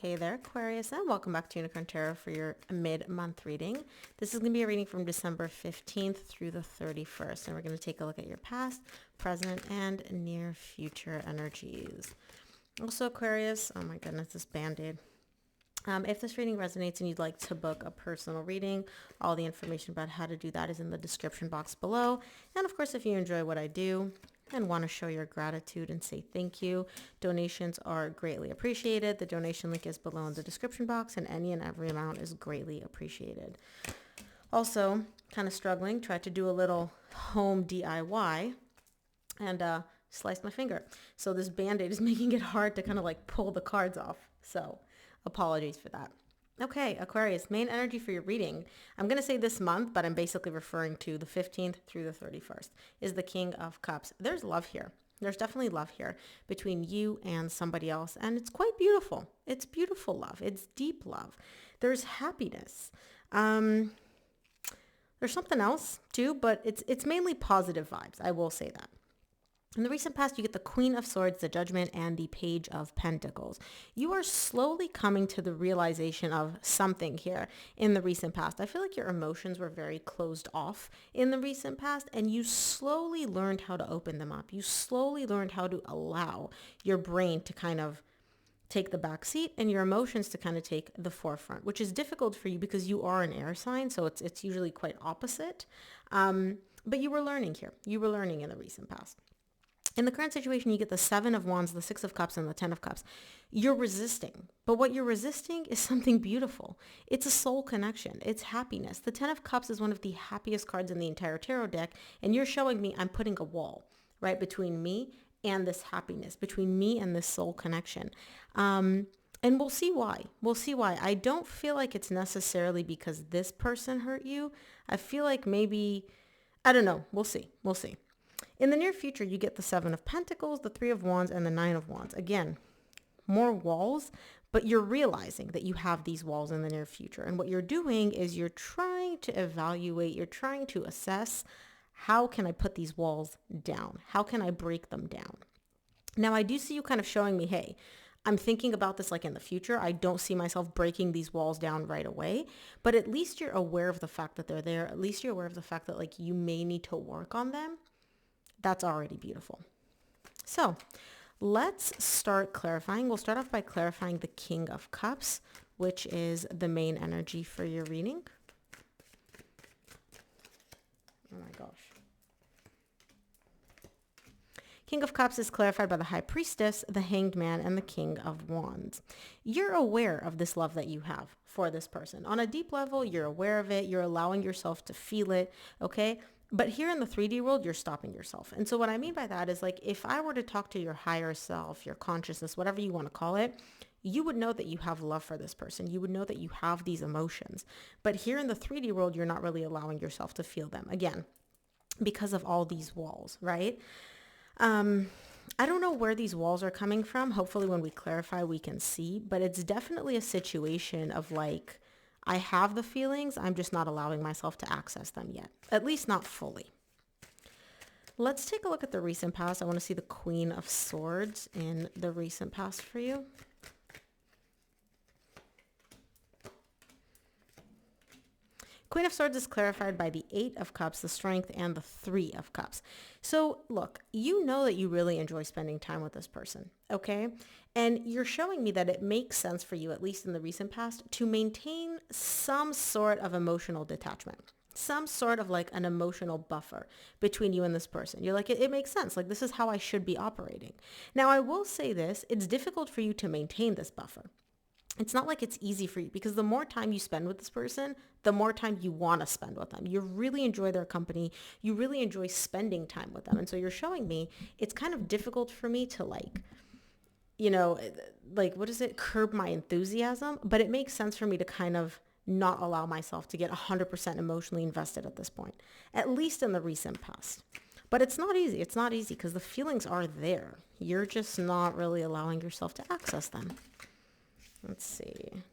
Hey there, Aquarius, and welcome back to Unicorn Tarot for your mid-month reading. This is going to be a reading from December 15th through the 31st, and we're going to take a look at your past, present, and near future energies. Also, Aquarius, oh my goodness, this Band-Aid. If this reading resonates and you'd like to book a personal reading, all the information about how to do that is in the description box below. And of course, if you enjoy what I do and want to show your gratitude and say thank you, donations are greatly appreciated. The donation link is below in the description box, and any and every amount is greatly appreciated. Also, kind of struggling, tried to do a little home DIY and sliced my finger. So this Band-Aid is making it hard to kind of like pull the cards off. So apologies for that. Okay, Aquarius, main energy for your reading. I'm going to say this month, but I'm basically referring to the 15th through the 31st, is the King of Cups. There's love here. There's definitely love here between you and somebody else, and it's quite beautiful. It's beautiful love. It's deep love. There's happiness. There's something else too, but it's mainly positive vibes. I will say that. In the recent past, you get the Queen of Swords, the Judgment, and the Page of Pentacles. You are slowly coming to the realization of something here in the recent past. I feel like your emotions were very closed off in the recent past, and you slowly learned how to open them up. You slowly learned how to allow your brain to kind of take the back seat and your emotions to kind of take the forefront, which is difficult for you because you are an air sign, so it's usually quite opposite. But you were learning here. You were learning in the recent past. In the current situation, you get the Seven of Wands, the Six of Cups, and the Ten of Cups. You're resisting, but what you're resisting is something beautiful. It's a soul connection. It's happiness. The Ten of Cups is one of the happiest cards in the entire tarot deck, and you're showing me I'm putting a wall, right, between me and this happiness, between me and this soul connection. And we'll see why. We'll see why. I don't feel like it's necessarily because this person hurt you. I feel like maybe, I don't know. We'll see. We'll see. In the near future, you get the Seven of Pentacles, the Three of Wands, and the Nine of Wands. Again, more walls, but you're realizing that you have these walls in the near future. And what you're doing is you're trying to evaluate, you're trying to assess, how can I put these walls down? How can I break them down? Now, I do see you kind of showing me, hey, I'm thinking about this like in the future. I don't see myself breaking these walls down right away, but at least you're aware of the fact that they're there. At least you're aware of the fact that like you may need to work on them. That's already beautiful. So let's start clarifying. We'll start off by clarifying the King of Cups, which is the main energy for your reading. Oh my gosh. King of Cups is clarified by the High Priestess, the Hanged Man, and the King of Wands. You're aware of this love that you have for this person. On a deep level, you're aware of it. You're allowing yourself to feel it, okay? But here in the 3D world, you're stopping yourself. And so what I mean by that is like, if I were to talk to your higher self, your consciousness, whatever you want to call it, you would know that you have love for this person. You would know that you have these emotions. But here in the 3D world, you're not really allowing yourself to feel them. Again, because of all these walls, right? I don't know where these walls are coming from. Hopefully when we clarify, we can see. But it's definitely a situation of like, I have the feelings, I'm just not allowing myself to access them yet, at least not fully. Let's take a look at the recent past. I want to see the Queen of Swords in the recent past for you. Queen of Swords is clarified by the Eight of Cups, the Strength, and the Three of Cups. So look, you know that you really enjoy spending time with this person, okay? And you're showing me that it makes sense for you, at least in the recent past, to maintain some sort of emotional detachment, some sort of like an emotional buffer between you and this person. You're like, it makes sense. Like, this is how I should be operating. Now, I will say this, it's difficult for you to maintain this buffer. It's not like it's easy for you because the more time you spend with this person, the more time you want to spend with them. You really enjoy their company. You really enjoy spending time with them. And so you're showing me it's kind of difficult for me to like, you know, like, what is it? Curb my enthusiasm. But it makes sense for me to kind of not allow myself to get 100% emotionally invested at this point, at least in the recent past. But it's not easy. It's not easy because the feelings are there. You're just not really allowing yourself to access them. Let's see.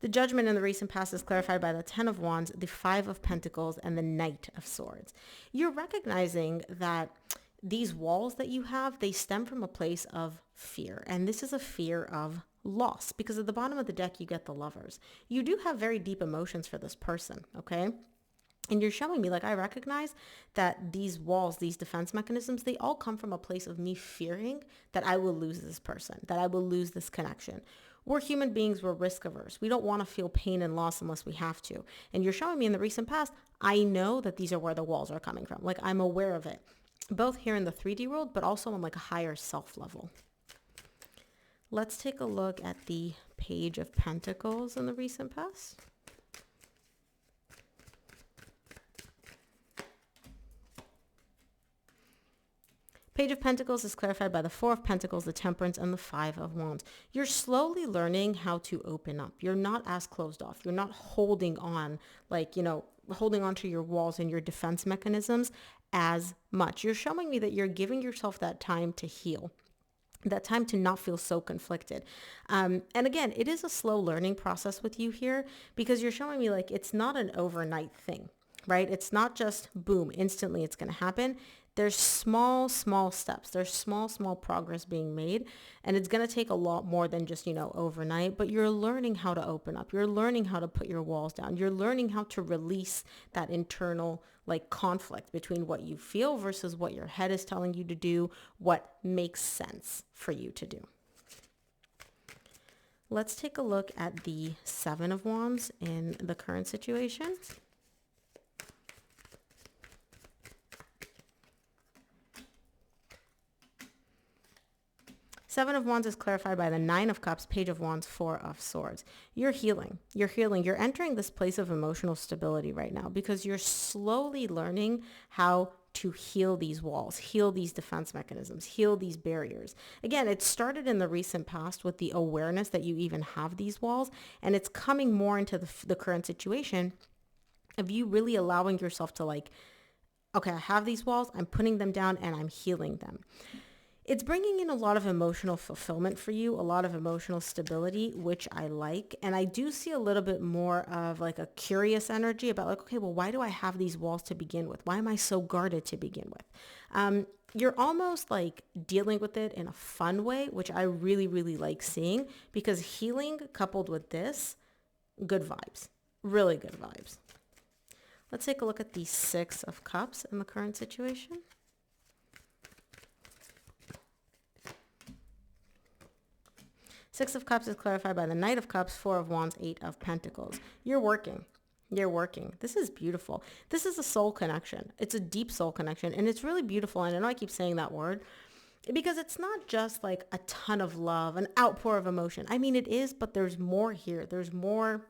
The Judgment in the recent past is clarified by the Ten of Wands, the Five of Pentacles, and the Knight of Swords. You're recognizing that these walls that you have, they stem from a place of fear. And this is a fear of loss, because at the bottom of the deck, you get the Lovers. You do have very deep emotions for this person, okay? And you're showing me, like, I recognize that these walls, these defense mechanisms, they all come from a place of me fearing that I will lose this person, that I will lose this connection. We're human beings, we're risk averse. We don't want to feel pain and loss unless we have to. And you're showing me in the recent past, I know that these are where the walls are coming from. Like, I'm aware of it, both here in the 3D world, but also on like a higher self level. Let's take a look at the Page of Pentacles in the recent past. Page of Pentacles is clarified by the Four of Pentacles, the Temperance, and the Five of Wands. You're slowly learning how to open up. You're not as closed off. You're not holding on, like, holding on to your walls and your defense mechanisms as much. You're showing me that you're giving yourself that time to heal, that time to not feel so conflicted. And again, it is a slow learning process with you here, because you're showing me like it's not an overnight thing, right? It's not just boom, instantly it's going to happen. There's small steps. There's small progress being made. And it's going to take a lot more than just, overnight. But you're learning how to open up. You're learning how to put your walls down. You're learning how to release that internal conflict between what you feel versus what your head is telling you to do, what makes sense for you to do. Let's take a look at the Seven of Wands in the current situation. Seven of Wands is clarified by the Nine of Cups, Page of Wands, Four of Swords. You're healing. You're healing. You're entering this place of emotional stability right now, because you're slowly learning how to heal these walls, heal these defense mechanisms, heal these barriers. Again, it started in the recent past with the awareness that you even have these walls, and it's coming more into the current situation of you really allowing yourself to okay, I have these walls, I'm putting them down and I'm healing them. It's bringing in a lot of emotional fulfillment for you, a lot of emotional stability, which I like. And I do see a little bit more of a curious energy about okay, well, why do I have these walls to begin with? Why am I so guarded to begin with? You're almost dealing with it in a fun way, which I really, really like seeing, because healing coupled with this, good vibes, really good vibes. Let's take a look at the Six of Cups in the current situation. Six of Cups is clarified by the Knight of Cups, Four of Wands, Eight of Pentacles. You're working. You're working. This is beautiful. This is a soul connection. It's a deep soul connection, and it's really beautiful. And I know I keep saying that word because it's not just a ton of love, an outpour of emotion. I mean, it is, but there's more here. There's more,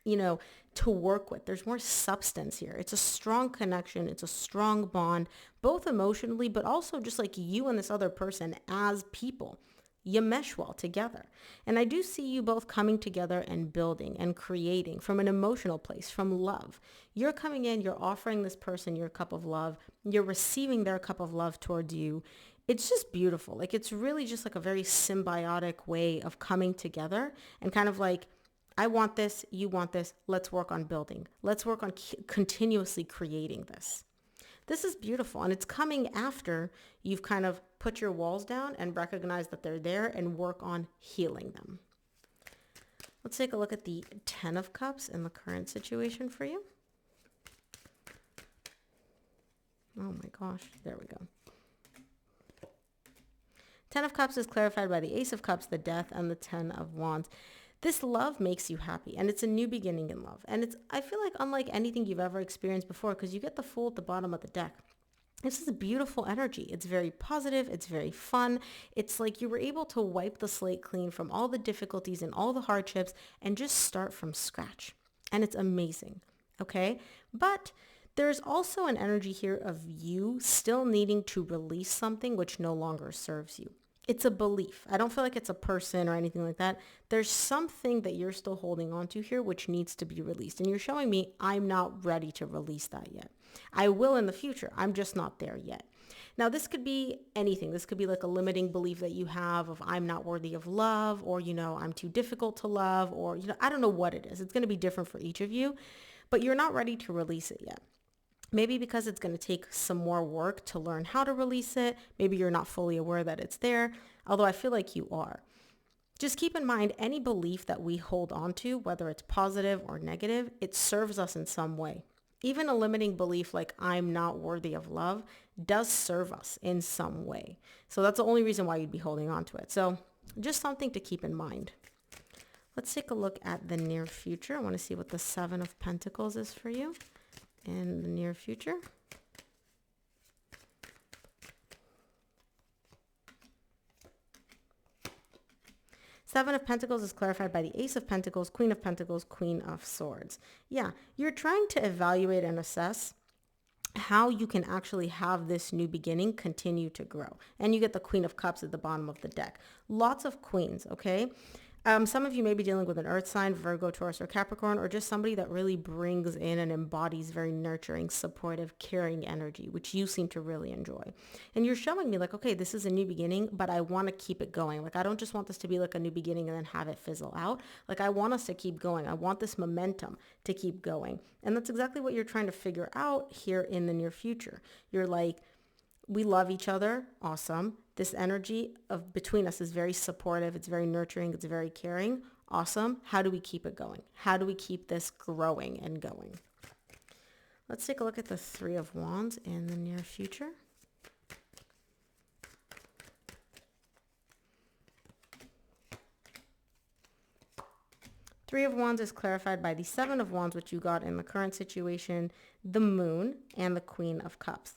to work with. There's more substance here. It's a strong connection. It's a strong bond, both emotionally, but also just you and this other person as people. You mesh well together. And I do see you both coming together and building and creating from an emotional place, from love. You're coming in, you're offering this person your cup of love. You're receiving their cup of love towards you. It's just beautiful. It's really just a very symbiotic way of coming together and kind of I want this, you want this. Let's work on building. Let's work on continuously creating this. This is beautiful, and it's coming after you've kind of put your walls down and recognize that they're there and work on healing them. Let's take a look at the Ten of Cups in the current situation for you. Oh my gosh, there we go. Ten of Cups is clarified by the Ace of Cups, the Death, and the Ten of Wands. This love makes you happy, and it's a new beginning in love. And I feel unlike anything you've ever experienced before, because you get the Fool at the bottom of the deck. This is a beautiful energy. It's very positive. It's very fun. It's you were able to wipe the slate clean from all the difficulties and all the hardships and just start from scratch. And it's amazing. Okay. But there's also an energy here of you still needing to release something which no longer serves you. It's a belief. I don't feel like it's a person or anything like that. There's something that you're still holding on to here which needs to be released. And you're showing me I'm not ready to release that yet. I will in the future. I'm just not there yet. Now, this could be anything. This could be a limiting belief that you have of I'm not worthy of love, or, I'm too difficult to love, or, I don't know what it is. It's going to be different for each of you, but you're not ready to release it yet. Maybe because it's going to take some more work to learn how to release it. Maybe you're not fully aware that it's there, although I feel like you are. Just keep in mind, any belief that we hold on to, whether it's positive or negative, it serves us in some way. Even a limiting belief like I'm not worthy of love does serve us in some way. So that's the only reason why you'd be holding on to it. So just something to keep in mind. Let's take a look at the near future. I want to see what the Seven of Pentacles is for you in the near future. Seven of Pentacles is clarified by the Ace of Pentacles, Queen of Pentacles, Queen of Swords. Yeah, you're trying to evaluate and assess how you can actually have this new beginning continue to grow. And you get the Queen of Cups at the bottom of the deck. Lots of queens, okay? Some of you may be dealing with an earth sign, Virgo, Taurus, or Capricorn, or just somebody that really brings in and embodies very nurturing, supportive, caring energy, which you seem to really enjoy. And you're showing me like, okay, this is a new beginning, but I want to keep it going. Like, I don't just want this to be like a new beginning and then have it fizzle out. Like, I want us to keep going. I want this momentum to keep going. And that's exactly what you're trying to figure out here in the near future. You're like, we love each other. Awesome. This energy of between us is very supportive. It's very nurturing. It's very caring. Awesome. How do we keep it going? How do we keep this growing and going? Let's take a look at the Three of Wands in the near future. Three of Wands is clarified by the Seven of Wands, which you got in the current situation, the Moon, and the Queen of Cups.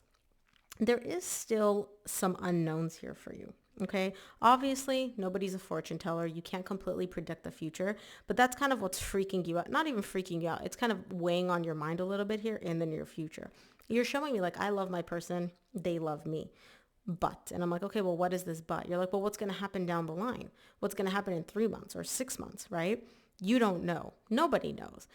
There is still some unknowns here for you. Okay. Obviously, nobody's a fortune teller. You can't completely predict the future, but that's kind of what's freaking you out. Not even freaking you out. It's kind of weighing on your mind a little bit here in the near future. You're showing me like, I love my person. They love me. But, and I'm like, okay, well, what is this but? You're like, well, what's going to happen down the line? What's going to happen in 3 months or 6 months, right? You don't know. Nobody knows.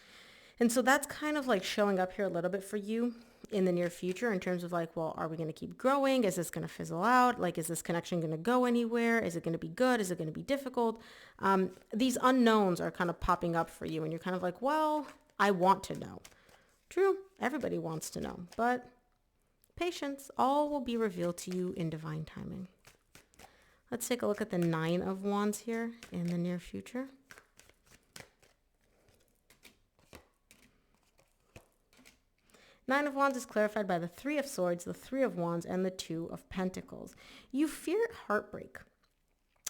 And so that's kind of like showing up here a little bit for you in the near future in terms of like, well, are we going to keep growing? Is this going to fizzle out? Like, is this connection going to go anywhere? Is it going to be good? Is it going to be difficult? These unknowns are kind of popping up for you and you're kind of like, well, I want to know. True. Everybody wants to know, but patience, all will be revealed to you in divine timing. Let's take a look at the Nine of Wands here in the near future. Nine of Wands is clarified by the Three of Swords, the Three of Wands, and the Two of Pentacles. You fear heartbreak.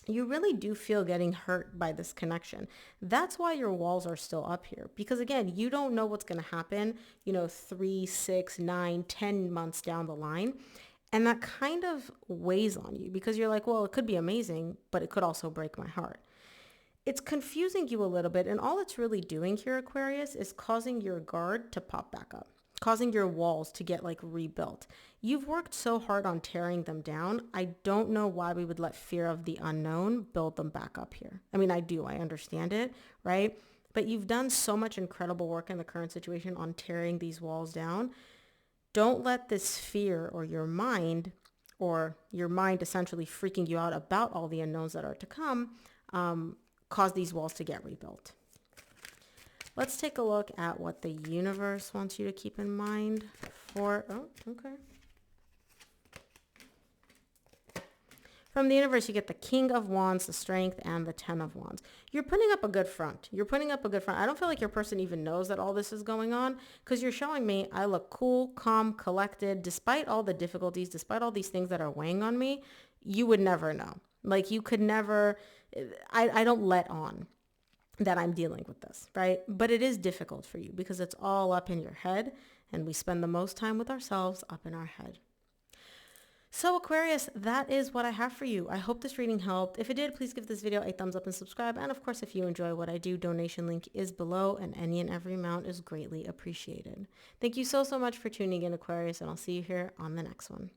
You really do feel getting hurt by this connection. That's why your walls are still up here. Because again, you don't know what's going to happen, 3, 6, 9, 10 months down the line. And that kind of weighs on you because you're like, well, it could be amazing, but it could also break my heart. It's confusing you a little bit. And all it's really doing here, Aquarius, is causing your guard to pop back up, causing your walls to get like rebuilt. You've worked so hard on tearing them down. I don't know why we would let fear of the unknown build them back up here. I mean, I do. I understand it, right? But you've done so much incredible work in the current situation on tearing these walls down. Don't let this fear or your mind essentially freaking you out about all the unknowns that are to come, cause these walls to get rebuilt. Let's take a look at what the universe wants you to keep in mind for, From the universe, you get the King of Wands, the Strength, and the Ten of Wands. You're putting up a good front. I don't feel like your person even knows that all this is going on because you're showing me I look cool, calm, collected. Despite all the difficulties, despite all these things that are weighing on me, you would never know. Like you could never, I don't let on that I'm dealing with this, right? But it is difficult for you because it's all up in your head and we spend the most time with ourselves up in our head. So Aquarius, that is what I have for you. I hope this reading helped. If it did, please give this video a thumbs up and subscribe. And of course, if you enjoy what I do, donation link is below and any and every amount is greatly appreciated. Thank you so much for tuning in, Aquarius, and I'll see you here on the next one.